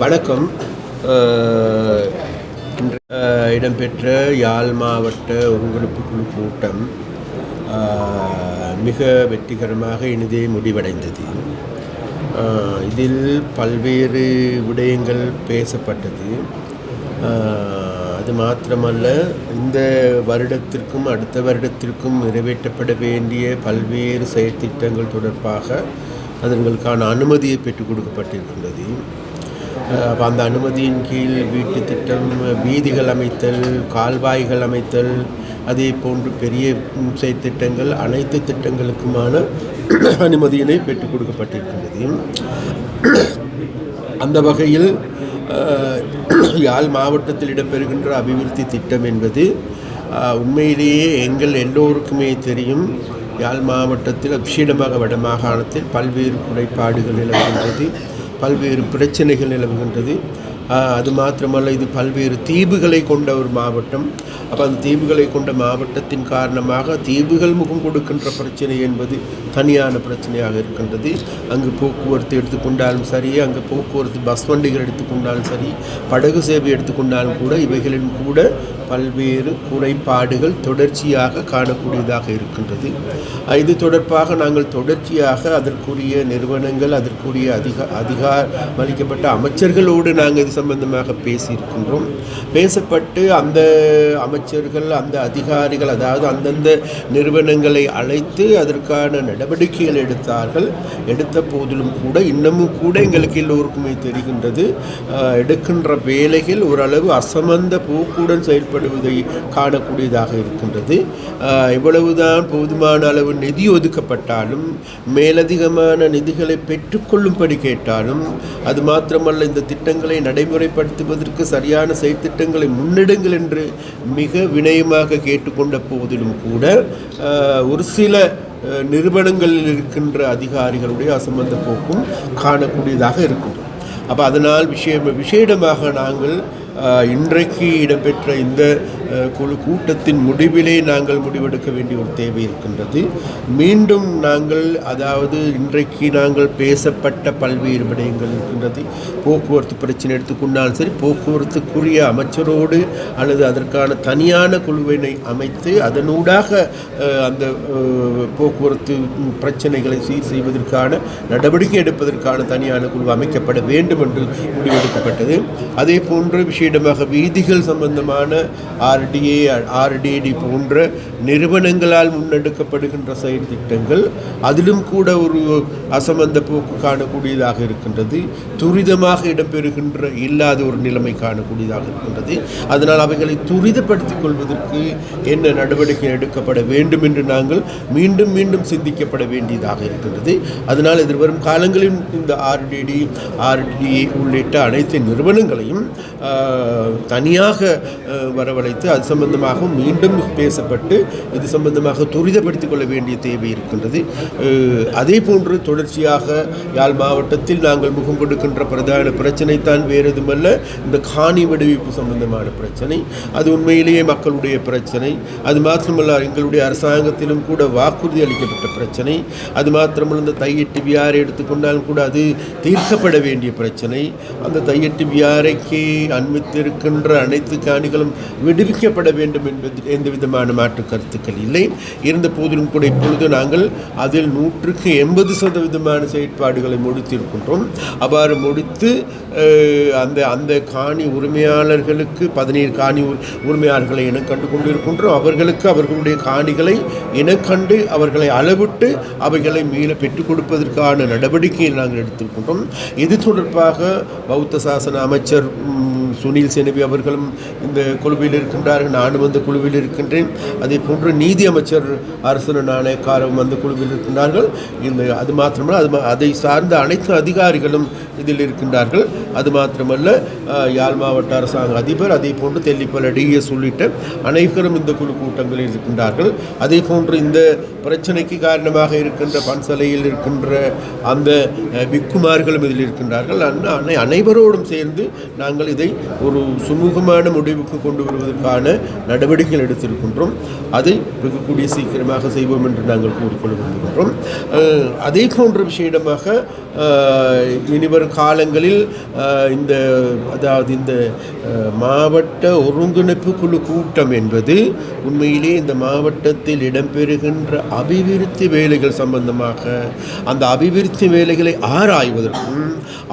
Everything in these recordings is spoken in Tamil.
வணக்கம். இன்று இடம்பெற்ற யாழ் மாவட்ட ஒருங்கிணைப்பு குழு கூட்டம் மிக வெற்றிகரமாக இனிதே முடிவடைந்தது. இதில் பல்வேறு விடயங்கள் பேசப்பட்டது. அது மாத்திரமல்ல, இந்த வருடத்திற்கும் அடுத்த வருடத்திற்கும் நிறைவேற்றப்பட வேண்டிய பல்வேறு செயற்திட்டங்கள் தொடர்பாக அதற்கான அனுமதியை பெற்றுக் கொடுக்கப்பட்டிருக்கின்றது. அப்போ அந்த அனுமதியின் கீழ் வீட்டு திட்டம், வீதிகள் அமைத்தல், கால்வாய்கள் அமைத்தல், அதே போன்று பெரிய செயற்திட்டங்கள் அனைத்து திட்டங்களுக்குமான அனுமதியினை பெற்றுக் கொடுக்கப்பட்டிருக்கின்றது. அந்த வகையில் யாழ் மாவட்டத்தில் இடம்பெறுகின்ற அபிவிருத்தி திட்டம் என்பது உண்மையிலேயே எங்கள் எல்லோருக்குமே தெரியும். யாழ் மாவட்டத்தில் விசேடமாக வடமாகாணத்தில் பல்வேறு குறைபாடுகள் நிலவுகின்றது, பல்வேறு பிரச்சனைகள் நிலவுகின்றது. அது மாத்திரமல்ல, இது பல்வேறு தீவுகளை கொண்ட ஒரு மாவட்டம். அப்போ அந்த தீவுகளை கொண்ட மாவட்டத்தின் காரணமாக தீவுகள் முகம் கொடுக்கின்ற பிரச்சனை என்பது தனியான பிரச்சனையாக இருக்கின்றது. அங்கு போக்குவரத்து எடுத்துக்கொண்டாலும் சரி, அங்கு போக்குவரத்து பஸ் வண்டிகள் எடுத்துக்கொண்டாலும் சரி, படகு சேவை எடுத்துக்கொண்டாலும் கூட இவைகளின் கூட பல்வேறு குறைபாடுகள் தொடர்ச்சியாக காணக்கூடியதாக இருக்கின்றது. இது தொடர்பாக நாங்கள் தொடர்ச்சியாக அதற்குரிய நிறுவனங்கள், அதற்குரிய அதிகாரமளிக்கப்பட்ட அமைச்சர்களோடு நாங்கள் இது சம்பந்தமாக பேசியிருக்கின்றோம். பேசப்பட்டு அந்த அமைச்சர்கள், அந்த அதிகாரிகள், அதாவது அந்தந்த நிறுவனங்களை அழைத்து அதற்கான நடவடிக்கைகள் எடுத்தார்கள். எடுத்த போதிலும் கூட இன்னமும் கூட எங்களுக்கு எல்லோருக்குமே தெரிகின்றது, எடுக்கின்ற வேலைகள் ஓரளவு அசமந்த போக்குடன் செயல்படுவதை காணக்கூடியதாக இருக்கின்றது. இவ்வளவுதான் போதுமான அளவு நிதி ஒதுக்கப்பட்டாலும், மேலதிகமான நிதிகளை பெற்றுக்கொள்ளும்படி கேட்டாலும், அது மாத்திரமல்ல இந்த திட்டங்களை நடைமுறைப்படுத்துவதற்கு சரியான செயற்திட்டங்களை முன்னெடுங்கள் என்று மிக வினயமாக கேட்டுக்கொண்ட போதிலும் கூட ஒரு சில நிறுவனங்களில் இருக்கின்ற அதிகாரிகளுடைய அசம்பந்த போக்கும் காணக்கூடியதாக இருக்கின்றது. அப்போ அதனால் விசேடமாக நாங்கள் இன்றைக்கு இடம்பெற்ற இந்த குழு கூட்டத்தின் முடிவிலே நாங்கள் முடிவெடுக்க வேண்டிய ஒரு தேவை இருக்கின்றது. மீண்டும் நாங்கள், அதாவது இன்றைக்கு நாங்கள் பேசப்பட்ட பல்வேறு விடயங்கள் இருக்கின்றது. போக்குவரத்து பிரச்சனை எடுத்துக்கொண்டாலும் சரி, போக்குவரத்துக்குரிய அமைச்சரோடு அல்லது அதற்கான தனியான குழுவினை அமைத்து அதனூடாக அந்த போக்குவரத்து பிரச்சனைகளை சீர் செய்வதற்கான நடவடிக்கை எடுப்பதற்கான தனியான குழு அமைக்கப்பட வேண்டும் என்று முடிவெடுக்கப்பட்டது. அதே போன்று விசேடமாக வீதிகள் சம்பந்தமான RDAD போன்ற நிறுவனங்களால் முன்னெடுக்கப்படுகின்ற செயல் திட்டங்கள் அதிலும் கூட ஒரு அசமந்த போக்கு காணக்கூடியதாக இருக்கின்றது. துரிதமாக இடம்பெறுகின்ற இல்லாத ஒரு நிலைமை காணக்கூடியதாக இருக்கின்றது. அதனால் அவைகளை துரிதப்படுத்திக் கொள்வதற்கு என்ன நடவடிக்கை எடுக்கப்பட வேண்டும் என்று நாங்கள் மீண்டும் மீண்டும் சிந்திக்கப்பட வேண்டியதாக இருக்கின்றது. அதனால் எதிர்வரும் காலங்களில் இந்த RDA உள்ளிட்ட அனைத்து நிறுவனங்களையும் தனியாக வரவழைத்து அது சம்பந்தமாக மீண்டும் பேசப்பட்டு இது சம்பந்தமாக துரிதப்படுத்திக் கொள்ள வேண்டிய தேவை இருக்கின்றது. அதே போன்று தொடர்ச்சியாக யாழ் மாவட்டத்தில் நாங்கள் முகம் கொடுக்கின்ற பிரதான பிரச்சனை தான் வேறு எதுமல்ல, இந்த காணி விடுவிப்பு சம்பந்தமான பிரச்சனை. அது உண்மையிலேயே மக்களுடைய பிரச்சனை. அது மாத்திரமல்ல, எங்களுடைய அரசாங்கத்திலும் கூட வாக்குறுதி அளிக்கப்பட்ட பிரச்சனை. அது மாத்திரமல்ல, இந்த தையெட்டு வியாரை எடுத்துக்கொண்டாலும் கூட அது தீர்க்கப்பட வேண்டிய பிரச்சனை. அந்த தையெட்டு வியாரைக்கு அண்மித்திருக்கின்ற அனைத்து காணிகளும் விடுவிக்கப்பட வேண்டும் என்பது எந்த விதமான மாற்று கருத்துக்கள் இல்லை. இருந்த போதிலும் கூட இப்பொழுது நாங்கள் அதில் 180% செயற்பாடுகளை முடித்திருக்கின்றோம். அவ்வாறு முடித்து அந்த காணி உரிமையாளர்களுக்கு 17 காணி உரிமையாளர்களை இனக்கண்டு கொண்டிருக்கின்றோம். அவர்களுக்கு அவர்களுடைய காணிகளை இனக்கண்டு அவர்களை அளவிட்டு அவைகளை மீள பெற்றுக் கொடுப்பதற்கான நடவடிக்கையை நாங்கள் எடுத்திருக்கின்றோம். இது தொடர்பாக பௌத்த சாசன அமைச்சர் சுனில் செனவி அவர்களும் இந்த குழுவில் இருக்கின்றார்கள். நானும் அந்த குழுவில் இருக்கின்றேன். அதே போன்று நீதி அமைச்சர் அரசு நாணயக்காரரும் அந்த குழுவில் இருக்கின்றார்கள். அது மாத்திரமல்ல, அதை சார்ந்த அனைத்து அதிகாரிகளும் இதில் இருக்கின்றார்கள். அது மாத்திரமல்ல, யாழ் மாவட்ட அரசாங்க அதிபர், அதே போன்று தெல்லிப்பல DS உள்ளிட்ட அனைவரும் இந்த குழு கூட்டங்களில் இருக்கின்றார்கள். அதே போன்று இந்த பிரச்சனைக்கு காரணமாக இருக்கின்ற பன்சலையில் இருக்கின்ற அந்த விக்குமார்களும் இதில் இருக்கின்றார்கள். அனைவரோடும் சேர்ந்து நாங்கள் இதை ஒரு சுமூகமான முடிவுக்கு கொண்டு வருவதற்கான நடவடிக்கைகள் எடுத்திருக்கின்றோம். அதை வெகு சீக்கிரமாக செய்வோம் என்று நாங்கள் கூறிக்கொள்ள விரும்புகின்றோம். அதே போன்ற விஷயமாக இனிவரும் காலங்களில் இந்த மாவட்ட ஒருங்கிணைப்பு குழு கூட்டம் என்பது உண்மையிலே இந்த மாவட்டத்தில் இடம்பெறுகின்ற அபிவிருத்தி வேலைகள் சம்பந்தமாக அந்த அபிவிருத்தி வேலைகளை ஆராய்வதற்கும்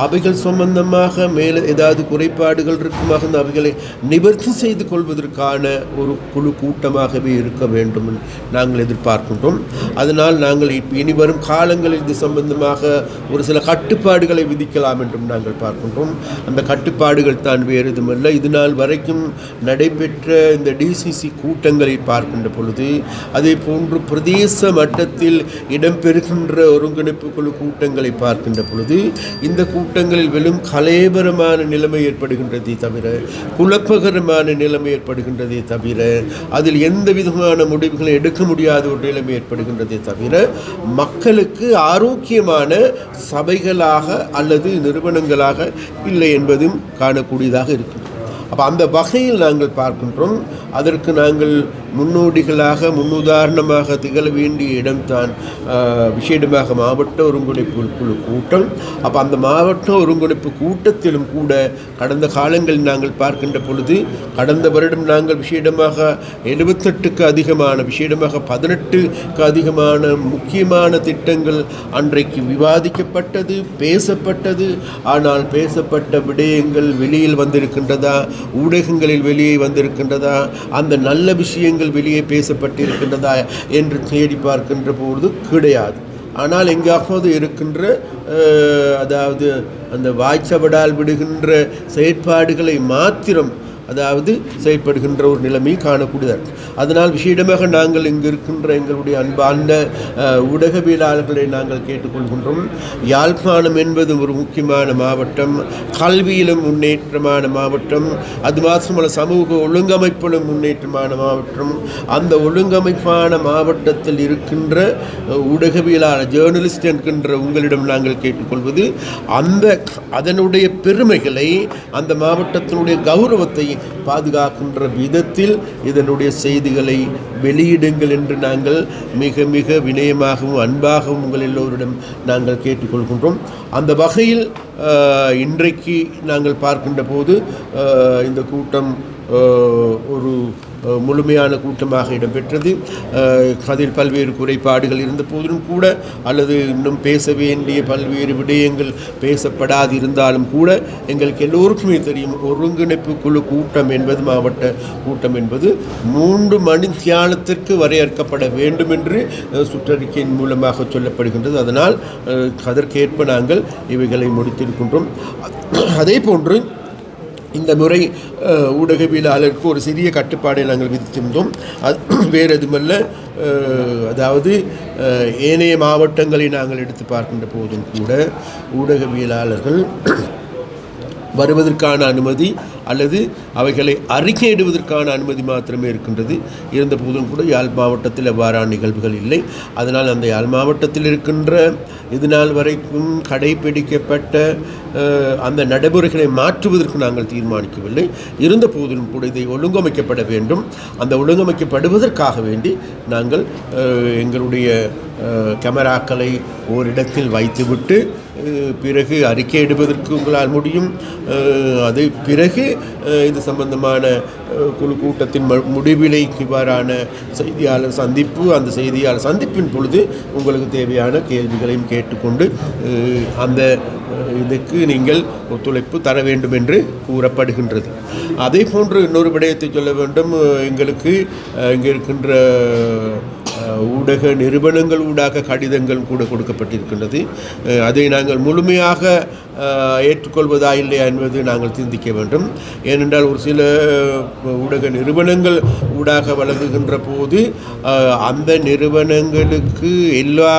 அவைகள் சம்பந்தமாக மேலே ஏதாவது குறைபாடுகள் இருக்குமாக அந்த அவைகளை நிவர்த்தி செய்து கொள்வதற்கான ஒரு குழு கூட்டமாகவே இருக்க வேண்டும் நாங்கள் எதிர்பார்க்கின்றோம். அதனால் நாங்கள் இனிவரும் காலங்களில் இது சம்பந்தமாக ஒரு சில கட்டுப்பாடுகளை விதிக்கலாம் என்றும் நாங்கள் பார்க்கின்றோம். அந்த கட்டுப்பாடுகள் தான் வேறு எதுவுமல்ல. இது நாள் வரைக்கும் நடைபெற்ற இந்த டிசிசி கூட்டங்களை பார்க்கின்ற பொழுது அதே போன்று பிரதேச மட்டத்தில் இடம்பெறுகின்ற ஒருங்கிணைப்பு குழு கூட்டங்களை பார்க்கின்ற பொழுது இந்த கூட்டங்களில் வெறும் கலேபரமான நிலைமை ஏற்படுகின்றதே தவிர குழப்பகரமான நிலைமை ஏற்படுகின்றதே தவிர அதில் எந்த விதமான முடிவுகளை எடுக்க முடியாத ஒரு நிலைமை ஏற்படுகின்றதே தவிர மக்களுக்கு ஆரோக்கியமான சபைகளாக அல்லது நிறுவனங்களாக இல்லை என்பதும் காணக்கூடியதாக இருக்கிறது. அப்போ அந்த வகையில் நாங்கள் பார்க்கின்றோம். அதற்கு நாங்கள் முன்னோடிகளாக முன்னுதாரணமாக திகழ வேண்டிய இடம்தான் விசேடமாக மாவட்ட ஒருங்கிணைப்பு குழு கூட்டம். அப்போ அந்த மாவட்ட ஒருங்கிணைப்பு கூட்டத்திலும் கூட கடந்த காலங்களில் நாங்கள் பார்க்கின்ற பொழுது கடந்த வருடம் நாங்கள் விசேடமாக 78க்கு அதிகமான விசேடமாக 18க்கு அதிகமான முக்கியமான திட்டங்கள் அன்றைக்கு விவாதிக்கப்பட்டது, பேசப்பட்டது. ஆனால் பேசப்பட்ட விடயங்கள் வெளியில் வந்திருக்கின்றதா, ஊடகங்களில் வெளியே வந்திருக்கின்றதா, அந்த நல்ல விஷயங்கள் வெளியே பேசப்பட்டிருக்கின்றதா என்று தேடி பார்க்கின்ற பொழுது கிடையாது. ஆனால் எங்காவது இருக்கின்ற அதாவது அந்த வாய்ச்சவடால் விடுகின்ற செயற்பாடுகளை மாத்திரம் செயற்படுகின்ற ஒரு நிலைமை காணக்கூடியது. அதனால் விசேடமாக நாங்கள் இங்கு இருக்கின்ற எங்களுடைய அன்பார்ந்த ஊடகவியலாளர்களை நாங்கள் கேட்டுக்கொள்கின்றோம். யாழ்ப்பாணம் என்பது ஒரு முக்கியமான மாவட்டம், கல்வியிலும் முன்னேற்றமான மாவட்டம், அது மாத்திரமல்ல சமூக ஒழுங்கமைப்பிலும் முன்னேற்றமான மாவட்டம். அந்த ஒழுங்கமைப்பான மாவட்டத்தில் இருக்கின்ற ஊடகவியலாளர் ஜேர்னலிஸ்ட் என்கின்ற உங்களிடம் நாங்கள் கேட்டுக்கொள்வது அதனுடைய பெருமைகளை அந்த மாவட்டத்தினுடைய கௌரவத்தை பாதுகாக்கின்ற விதத்தில் இதனுடைய செய்திகளை வெளியிடுங்கள் என்று நாங்கள் மிக மிக வினயமாகவும் அன்பாகவும் உங்கள் எல்லோரிடம் நாங்கள் கேட்டுக்கொள்கின்றோம். அந்த வகையில் இன்றைக்கு நாங்கள் பார்க்கின்ற போது இந்த கூட்டம் ஒரு முழுமையான கூட்டமாக இடம்பெற்றது. அதில் பல்வேறு குறைபாடுகள் இருந்த போதிலும் கூட அல்லது இன்னும் பேச வேண்டிய பல்வேறு விடயங்கள் பேசப்படாது இருந்தாலும் கூட எங்களுக்கு எல்லோருக்குமே தெரியும் ஒருங்கிணைப்பு குழு கூட்டம் என்பது மாவட்ட கூட்டம் என்பது 3 மணி தியானத்திற்கு வரையறுக்கப்பட வேண்டும் என்று சுற்றறிக்கையின் மூலமாக சொல்லப்படுகின்றது. அதனால் அதற்கேற்ப நாங்கள் இவைகளை முடித்திருக்கின்றோம். அதே போன்று இந்த முறை ஊடகவியலாளருக்கு ஒரு சிறிய கட்டுப்பாடை நாங்கள் விதித்திருந்தோம். அது வேறு எதுமல்ல, அதாவது ஏனைய மாவட்டங்களை நாங்கள் எடுத்து பார்க்கின்ற போதும் கூட ஊடகவியலாளர்கள் வருவதற்கான அனுமதி அல்லது அவைகளை அறிக்கையிடுவதற்கான அனுமதி மாத்திரமே இருக்கின்றது. இருந்த போதும் கூட யாழ் மாவட்டத்தில் எவ்வாறான நிகழ்வுகள் இல்லை. அதனால் அந்த யாழ் மாவட்டத்தில் இருக்கின்ற இதுநாள் வரைக்கும் கடைபிடிக்கப்பட்ட அந்த நடைமுறைகளை மாற்றுவதற்கு நாங்கள் தீர்மானிக்கவில்லை. இருந்த போதிலும் கூட இதை ஒழுங்கமைக்கப்பட வேண்டும். அந்த ஒழுங்கமைக்கப்படுவதற்காக வேண்டி நாங்கள் எங்களுடைய கேமராக்களை ஓரிடத்தில் வைத்துவிட்டு பிறகு அறிக்கையிடுவதற்கு உங்களால் முடியும். அது பிறகு இது சம்பந்தமான குழு கூட்டத்தின் முடிவிலை இவ்வாறான செய்தியாளர் சந்திப்பு, அந்த செய்தியாளர் சந்திப்பின் பொழுது உங்களுக்கு தேவையான கேள்விகளையும் கேட்டுக்கொண்டு அந்த இதுக்கு நீங்கள் ஒத்துழைப்பு தர வேண்டும் என்று கூறப்படுகின்றது. அதே போன்று இன்னொரு விடயத்தை சொல்ல வேண்டும். எங்களுக்கு இங்கே இருக்கின்ற ஊடக நிறுவனங்கள் ஊடாக கடிதங்கள் கூட கொடுக்கப்பட்டிருக்கின்றது. அதை நாங்கள் முழுமையாக ஏற்றுக்கொள்வதா இல்லையா என்பது நாங்கள் சிந்திக்க வேண்டும். ஏனென்றால் ஒரு சில ஊடக நிறுவனங்கள் ஊடாக வழங்குகின்ற போது அந்த நிறுவனங்களுக்கு எல்லா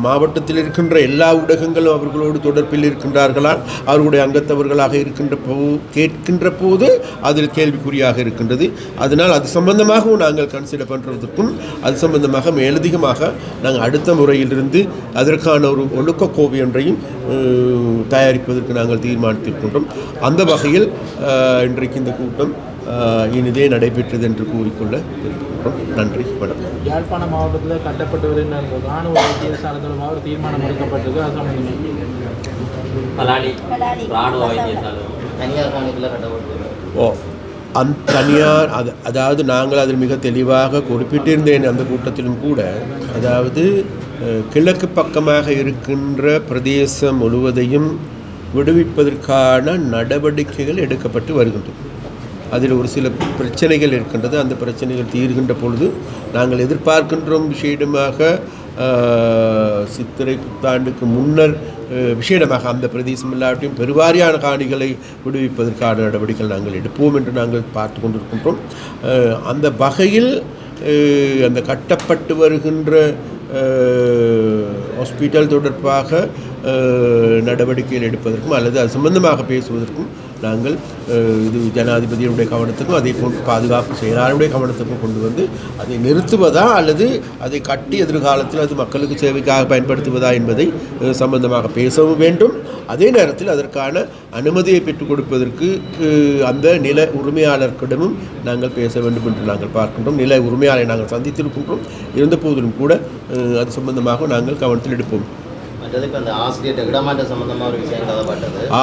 மாவட்டத்தில் இருக்கின்ற எல்லா ஊடகங்களும் அவர்களோடு தொடர்பில் இருக்கின்றார்களா, அவர்களுடைய அங்கத்தவர்களாக கேட்கின்ற போது அதில் கேள்விக்குறியாக இருக்கின்றது. அதனால் அது சம்பந்தமாகவும் நாங்கள் கன்சிடர் பண்ணுறதற்கும் அது சம்பந்தமாக மேலதிகமாக நாங்கள் அடுத்த முறையிலிருந்து அதற்கான ஒரு ஒழுக்க கோவை ஒன்றையும் தயாரிப்பதற்கு நாங்கள் தீர்மானித்திருக்கின்றோம். அந்த வகையில் இன்றைக்கு இந்த கூட்டம் இனிதே நடைபெற்றது என்று கூறிக்கொள்ள இருக்கின்றோம். நன்றி, வணக்கம். யாழ்ப்பாண மாவட்டத்தில் கட்டப்பட்டு வருகின்ற இராணுவ வைத்தியசாலை தொடர்பாக ஒரு தீர்மானம் எடுக்கப்பட்டிருக்கு. அது தனியார் அதாவது நாங்கள் அதில் மிக தெளிவாக குறிப்பிட்டிருந்தேன் அந்த கூட்டத்திலும் கூட. அதாவது கிழக்கு பக்கமாக இருக்கின்ற பிரதேசம் முழுவதையும் விடுவிப்பதற்கான நடவடிக்கைகள் எடுக்கப்பட்டு வருகின்றன. அதில் ஒரு சில பிரச்சனைகள் இருக்கின்றது. அந்த பிரச்சனைகள் தீர்கின்ற பொழுது நாங்கள் எதிர்பார்க்கின்றோம் விஷயமாக சித்திரை புத்தாண்டுக்கு முன்னர் விஷயமாக அந்த பிரதேசம் இல்லாட்டியும் பெருவாரியான காணிகளை விடுவிப்பதற்கான நடவடிக்கைகள் நாங்கள் எடுப்போம் என்று நாங்கள் பார்த்து கொண்டிருக்கின்றோம். அந்த வகையில் அந்த கட்டப்பட்டு வருகின்ற ஹாஸ்பிட்டல் தொடர்பாக நடவடிக்கைகள் எடுப்பதற்கும் அல்லது அது சம்பந்தமாக பேசுவதற்கும் நாங்கள் இது ஜனாதிபதியுடைய கவனத்துக்கும் அதே போன்று பாதுகாப்பு செயலாளருடைய கவனத்துக்கும் கொண்டு வந்து அதை நிறுத்துவதா அல்லது அதை கட்டி எதிர்காலத்தில் அது மக்களுக்கு சேவைக்காக பயன்படுத்துவதா என்பதை சம்பந்தமாக பேசவும் வேண்டும். அதே நேரத்தில் அதற்கான அனுமதியை பெற்றுக் கொடுப்பதற்கு அந்த நில உரிமையாளர்களிடமும் நாங்கள் பேச வேண்டும் என்று நாங்கள் பார்க்கின்றோம். நில உரிமையாளரை நாங்கள் சந்தித்திருக்கின்றோம். இருந்த போதிலும் கூட அது சம்பந்தமாக நாங்கள் கவனத்தில் எடுப்போம்.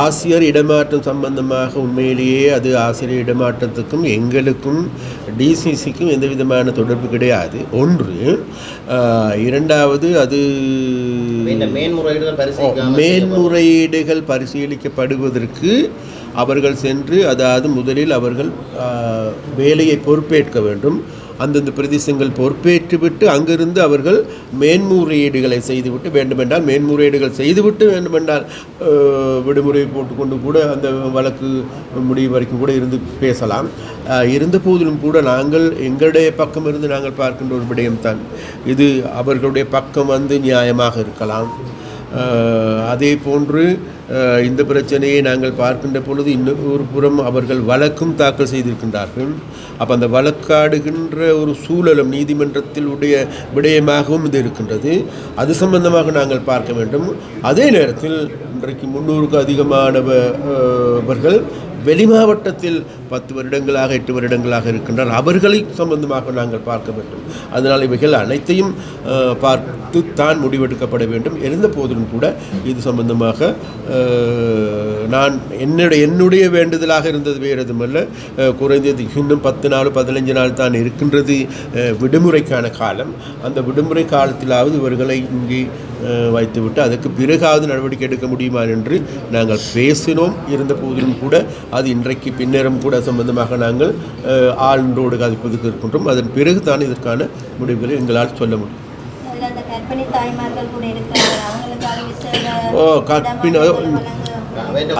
ஆசிரியர் இடமாற்றம் சம்பந்தமாக உண்மையிலேயே அது ஆசிரியர் இடமாற்றத்துக்கும் எங்களுக்கும் டிசிசிக்கும் எந்த விதமான தொடர்பு கிடையாது. ஒன்று. இரண்டாவது, அது மேன்முறையீடுகள் பரிசீலிக்கப்படுவதற்கு அவர்கள் சென்று, அதாவது முதலில் அவர்கள் வேலையை பொறுப்பேற்க வேண்டும். அந்தந்த பிரதேசங்கள் பொறுப்பேற்றுவிட்டு அங்கிருந்து அவர்கள் மேன்முறையீடுகளை செய்துவிட்டு வேண்டுமென்றால் மேன்முறையீடுகள் செய்துவிட்டு வேண்டுமென்றால் விடுமுறை போட்டுக்கொண்டு கூட அந்த வழக்கு முடிவு வரைக்கும் கூட இருந்து பேசலாம். இருந்த போதிலும் கூட நாங்கள் எங்களுடைய பக்கம் இருந்து நாங்கள் பார்க்கின்ற ஒரு விடயம்தான் இது. அவர்களுடைய பக்கம் வந்து நியாயமாக இருக்கலாம். அதே போன்று இந்த பிரச்சனையை நாங்கள் பார்க்கின்ற பொழுது இன்னொரு புறம் அவர்கள் வழக்கும் தாக்கல் செய்திருக்கின்றார்கள். அப்போ அந்த வழக்காடுகின்ற ஒரு சூழலும் நீதிமன்றத்தில் உடைய விடயமாகவும் இது இருக்கின்றது. அது சம்பந்தமாக நாங்கள் பார்க்க வேண்டும். அதே நேரத்தில் இன்றைக்கு 300க்கு அதிகமானவர்கள் வெளி மாவட்டத்தில் 10 வருடங்களாக 8 வருடங்களாக இருக்கின்றார். அவர்களை சம்பந்தமாக நாங்கள் பார்க்க வேண்டும். அதனால் இவைகள் அனைத்தையும் பார்த்து தான் முடிவெடுக்கப்பட வேண்டும். இருந்த போதிலும் கூட இது சம்பந்தமாக நான் என்னுடைய வேண்டுதலாக இருந்தது வேறு எதுவுமல்ல. குறைந்தது இன்னும் 10 நாள் 15 நாள் தான் இருக்கின்றது விடுமுறைக்கான காலம். அந்த விடுமுறை காலத்திலாவது இவர்களை இங்கே வைத்துவிட்டு அதுக்கு பிறகாவது நடவடிக்கை எடுக்க முடியுமா என்று நாங்கள் பேசினோம். இருந்த போதிலும் கூட அது இன்றைக்கு பின்னரும் கூட சம்பந்தமாக நாங்கள் ஆளுநரோடு கதைப்பதற்கு இருக்கின்றோம். அதன் பிறகு தான் இதற்கான முடிவுகளை எங்களால் சொல்ல முடியும்.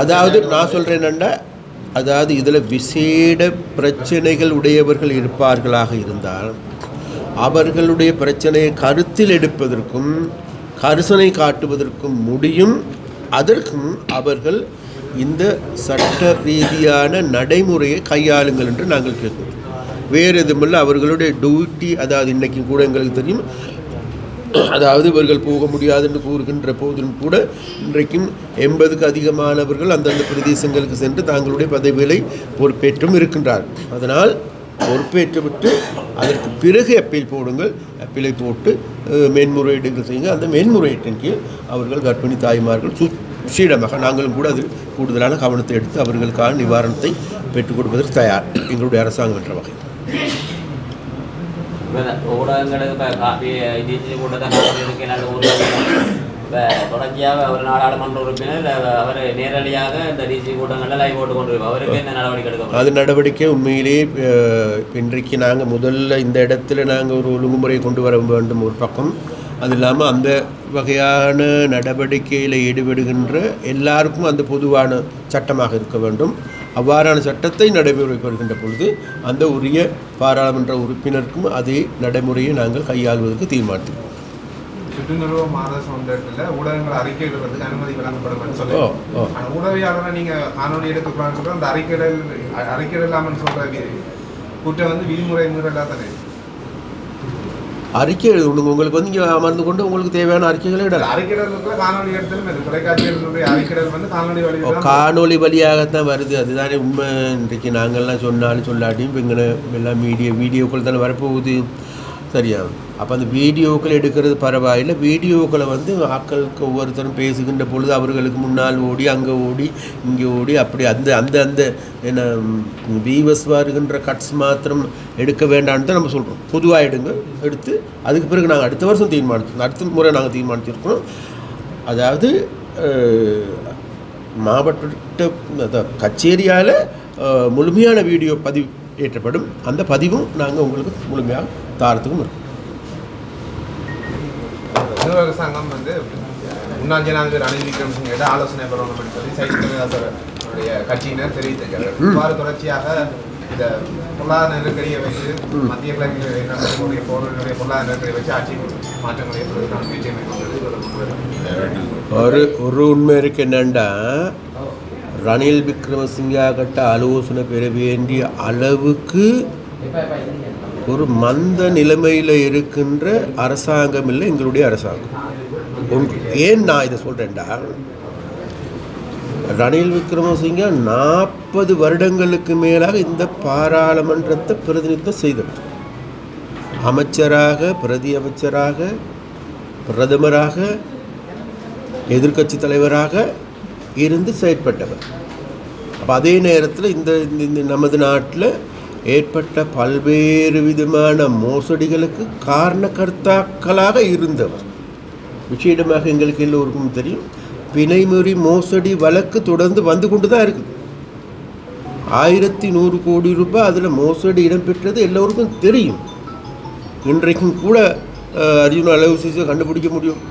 அதாவது நான் சொல்கிறேன்னா, அதாவது இதில் விசேட பிரச்சனைகள் உடையவர்கள் இருப்பார்களாக இருந்தால் அவர்களுடைய பிரச்சனையை கருத்தில் எடுப்பதற்கும் கரிசனை காட்டுவதற்கும் முடியும். அதற்கும் அவர்கள் இந்த சட்ட ரீதியான நடைமுறையை கையாளுங்கள் என்று நாங்கள் கேட்கிறோம். வேறு எதுவுமில்லை. அவர்களுடைய டியூட்டி, அதாவது இன்றைக்கும் கூட எங்களுக்கு தெரியும், அதாவது இவர்கள் போக முடியாது என்று கூறுகின்ற போதிலும் கூட இன்றைக்கும் 80க்கு அதிகமானவர்கள் அந்தந்த பிரதேசங்களுக்கு சென்று தங்களுடைய பதவிகளை பொறுப்பேற்றும் இருக்கின்றார்கள். அதனால் பொறுப்பேற்றுவிட்டு அதற்கு பிறகு அப்பீல் போடுங்கள். அப்பீலை போட்டு மேன்முறையீடுகள் செய்யுங்க. அந்த மேன்முறையீட்டின் கீழ் அவர்கள் கர்ப்பிணி தாய்மார்கள் விஷயமாக நாங்களும் கூட அதில் கூடுதலான கவனத்தை எடுத்து அவர்களுக்கான நிவாரணத்தை பெற்றுக் கொடுப்பதற்கு தயார் எங்களுடைய அரசாங்கம் என்ற வகை. தொடர்ச்சியாக ஒரு நாடாளுமன்ற உறுப்பினர் அவர் நேரடியாக இந்த டிசி கூட்டங்களில் லைவ் போட்டு கொண்டிருப்பார். அவருக்கு என்ன நடவடிக்கை எடுக்க? அது நடவடிக்கை உண்மையிலே இன்றைக்கு நாங்கள் முதல்ல இந்த இடத்துல நாங்கள் ஒரு ஒழுங்குமுறை கொண்டு வர வேண்டும் ஒரு பக்கம். அது இல்லாமல் அந்த வகையான நடவடிக்கையில் ஈடுபடுகின்ற எல்லாருக்கும் அந்த பொதுவான சட்டமாக இருக்க வேண்டும். அவ்வாறான சட்டத்தை நடைமுறைக்கு வருகின்ற பொழுது அந்த உரிய பாராளுமன்ற உறுப்பினருக்கும் அதே நடைமுறையை நாங்கள் கையாள்வதற்கு தீர்மானித்தோம். சுற்றுநிறுவ மாத சொந்தத்தில் ஊடகங்கள் அறிக்கையிடுறதுக்கு அனுமதி வழங்கப்படும் சொல்லி ஆனால் ஊடகவியாளரை நீங்கள் காணொலி எடுக்கக்கூடாதுன்னு சொல்கிற அந்த அறிக்கையிடலாமல் சொல்கிற கூட்டம் வந்து விதிமுறை மீறலாக தானே. அறிக்கை எழுதணும். உங்களுக்கு வந்து இங்கே அமர்ந்து கொண்டு உங்களுக்கு தேவையான அறிக்கைகளை இடலாம். அறிக்கையிடலுக்குள்ள காணொலி எடுத்தாலும் தொலைக்காட்சிகளுடைய அறிக்கைகள் வந்து காணொலி வழியாகத்தான் வருது. அதுதானே உண்மை. இன்றைக்கு நாங்கள்லாம் சொன்னாலும் சொல்லாட்டியும் இப்போ இங்கே எல்லாம் வீடியோக்கள் தானே வரப்போகுது. சரியா? அப்போ அந்த வீடியோக்கள் எடுக்கிறது பரவாயில்லை. வீடியோக்களை வந்து ஆட்களுக்கு ஒவ்வொருத்தரும் பேசுகின்ற பொழுது அவர்களுக்கு முன்னால் ஓடி அங்கே ஓடி இங்கே ஓடி அப்படி அந்த அந்த அந்த என்ன வீவஸ் வருகின்ற கட்ஸ் மாத்திரம் எடுக்க வேண்டான்னு தான் நம்ம சொல்கிறோம். பொதுவாக எடுத்து அதுக்கு பிறகு நாங்கள் அடுத்த வருஷம் அடுத்த முறை நாங்கள் தீர்மானிச்சிருக்கிறோம். அதாவது மாவட்ட கச்சேரியால் முழுமையான வீடியோ பதிவு ஏற்றப்படும். அந்த பதிவும் நாங்கள் உங்களுக்கு முழுமையாக தாரத்துக்கும் இருக்கும். அரசாங்கம் வந்து முன்னாள் ஜனாதிபதி ரணில் விக்ரமசிங்கே ஆலோசனை பெறணும் சொல்லி சைத்தன்ய கட்சியினர் தெரிவித்திருக்கிறார்கள். இவ்வாறு தொடர்ச்சியாக இந்த பொருளாதார நெருக்கடியை வச்சு மத்திய கிழக்கினுடைய பொருளாதார நெருக்கடியை வச்சு ஆட்சி மாற்றங்களை ஒரு உண்மை இருக்கு. என்னண்டா ரணில் விக்ரமசிங்கா கிட்ட ஆலோசனை பெற வேண்டிய அளவுக்கு ஒரு மந்த நிலைமையில் இருக்கின்ற அரசாங்கம் இல்லை எங்களுடைய அரசாங்கம். ஏன் நான் இதை சொல்கிறேன்டா, ரணில் விக்ரமசிங்க 40 வருடங்களுக்கு மேலாக இந்த பாராளுமன்றத்தை பிரதிநிதித்துவம் செய்தவர். அமைச்சராக, பிரதி அமைச்சராக, பிரதமராக, எதிர்க்கட்சி தலைவராக இருந்து செயற்பட்டவர். அப்போ அதே நேரத்தில் இந்த நமது நாட்டில் ஏற்பட்ட பல்வேறு விதமான மோசடிகளுக்கு காரணகர்த்தாக்களாக இருந்தவர். விஷயமாக எங்களுக்கு எல்லோருக்கும் தெரியும். பிணைமுறி மோசடி வழக்கு தொடர்ந்து வந்து கொண்டு தான் இருக்குது. 1100 கோடி ரூபாய் அதில் மோசடி இடம்பெற்றது எல்லோருக்கும் தெரியும். இன்றைக்கும் கூட அர்ஜுன் அலோசிஸை கண்டுபிடிக்க முடியும்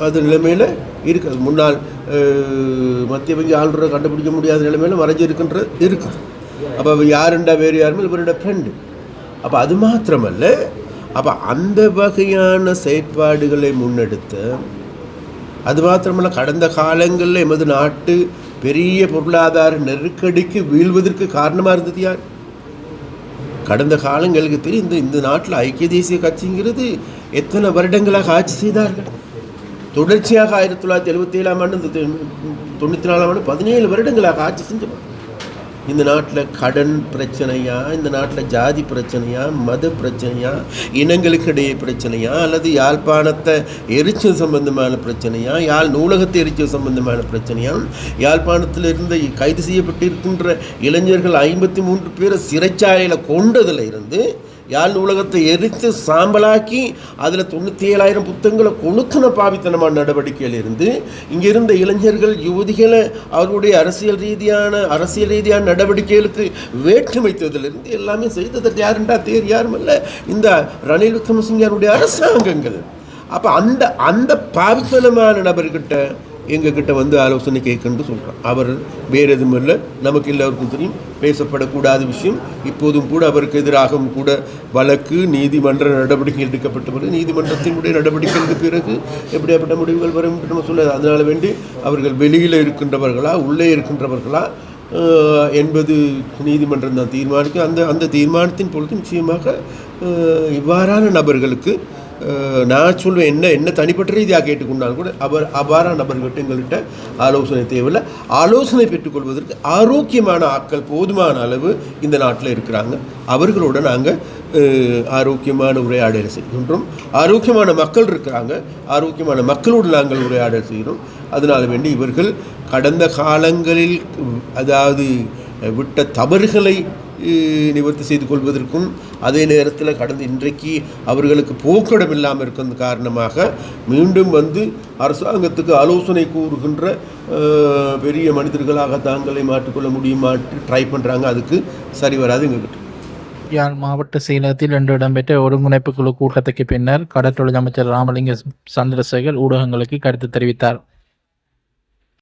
அது நிலைமையில் இருக்குது. முன்னாள் மத்திய வங்கி ஆளுநரை கண்டுபிடிக்க முடியாத நிலைமையில் மறைஞ்சு இருக்குது. அப்போ யாருண்டா வேறு யாருமே இவரோட ஃப்ரெண்டு. அப்போ அது மாத்திரமல்ல, அப்போ அந்த வகையான செயற்பாடுகளை முன்னெடுத்து அது மாத்திரமல்ல கடந்த காலங்களில் எமது நாட்டு பெரிய பொருளாதார நெருக்கடிக்கு வீழ்வதற்கு காரணமாக இருந்தது யார்? கடந்த காலங்களுக்கு தெரியும். இந்த நாட்டில் ஐக்கிய தேசிய கட்சிங்கிறது எத்தனை வருடங்களாக ஆட்சி செய்தார்கள். தொடர்ச்சியாக 1977ஆம் ஆண்டு 94ஆம் ஆண்டு 17 வருடங்களாக ஆட்சி செஞ்சவர். இந்த நாட்டில் கடன் பிரச்சனையா, இந்த நாட்டில் ஜாதி பிரச்சனையா, மத பிரச்சனையா, இனங்களுக்கு இடையே பிரச்சனையா, அல்லது யாழ்ப்பாணத்தை எரிச்சல் சம்பந்தமான பிரச்சனையா, நூலகத்தை எரிச்சல் சம்பந்தமான பிரச்சனையா, யாழ்ப்பாணத்தில் இருந்த கைது செய்யப்பட்டிருக்கின்ற இளைஞர்கள் 53 பேரை சிறைச்சாலையில் கொண்டதில் இருந்து யாழ் நூலகத்தை எரித்து சாம்பலாக்கி அதில் 97,000 புத்தகங்களை கொளுத்தின பாவித்தனமான நடவடிக்கையில் இருந்து இங்கே இருந்த இளைஞர்கள் யுவதிகளை அவர்களுடைய அரசியல் ரீதியான நடவடிக்கைகளுக்கு வேற்றுமைத்ததிலிருந்து எல்லாமே செய்ததற்கு யாருண்டா யாரும் இல்லை, இந்த ரணில் விக்ரமசிங்கருடைய அரசாங்கங்கள். அப்போ அந்த பாவித்தனமான நபர்கிட்ட எங்ககிட்ட வந்து ஆலோசனை கேட்கணுன்னு சொல்கிறோம். அவர் வேறு எதுவும் இல்லை, நமக்கு எல்லோருக்கும் தெரியும். பேசப்படக்கூடாத விஷயம். இப்போதும் கூட அவருக்கு எதிராகவும் கூட வழக்கு நீதிமன்ற நடவடிக்கை எடுக்கப்பட்ட பிறகு நீதிமன்றத்தினுடைய நடவடிக்கைக்கு பிறகு எப்படியாப்பட்ட முடிவுகள் வரும் என்று நம்ம சொல்ல. அதனால் வேண்டி அவர்கள் வெளியில் இருக்கின்றவர்களா உள்ளே இருக்கின்றவர்களா என்பது நீதிமன்றம் தான் தீர்மானிக்கும். அந்த தீர்மானத்தின் பொழுது நிச்சயமாக இவ்வாறான நபர்களுக்கு நான் சொல்வேன், என்ன தனிப்பட்ட ரீதியாக கேட்டுக்கொண்டாலும் கூட அவ்வாறான நபர்கள்ட்ட எங்கள்கிட்ட ஆலோசனை தேவையில்லை. ஆலோசனை பெற்றுக்கொள்வதற்கு ஆரோக்கியமான ஆட்கள் போதுமான அளவு இந்த நாட்டில் இருக்கிறாங்க. அவர்களோடு நாங்கள் ஆரோக்கியமான உரையாடல் செய்கின்றோம். ஆரோக்கியமான மக்கள் இருக்கிறாங்க, ஆரோக்கியமான மக்களோடு நாங்கள் உரையாடல் செய்கிறோம். அதனால் வேண்டி இவர்கள் கடந்த காலங்களில் அதாவது விட்ட தவறுகளை நிவர்த்தி செய்து கொள்வதற்கும் அதே நேரத்தில் இன்றைக்கு அவர்களுக்கு போக்கிடம் இல்லாமல் இருக்கிறது காரணமாக மீண்டும் வந்து அரசாங்கத்துக்கு ஆலோசனை கூறுகின்ற பெரிய மனிதர்களாக தாங்களை மாற்றிக்கொள்ள முடியுமாட்டு ட்ரை பண்ணுறாங்க. அதுக்கு சரி வராது எங்ககிட்ட. யாழ் மாவட்ட செயலகத்தில் இன்று இடம்பெற்ற ஒருங்கிணைப்பு குழு கூட்டத்துக்கு பின்னர் கடற்றொழில் அமைச்சர் ராமலிங்க சந்திரசேகர் ஊடகங்களுக்கு கருத்து தெரிவித்தார்.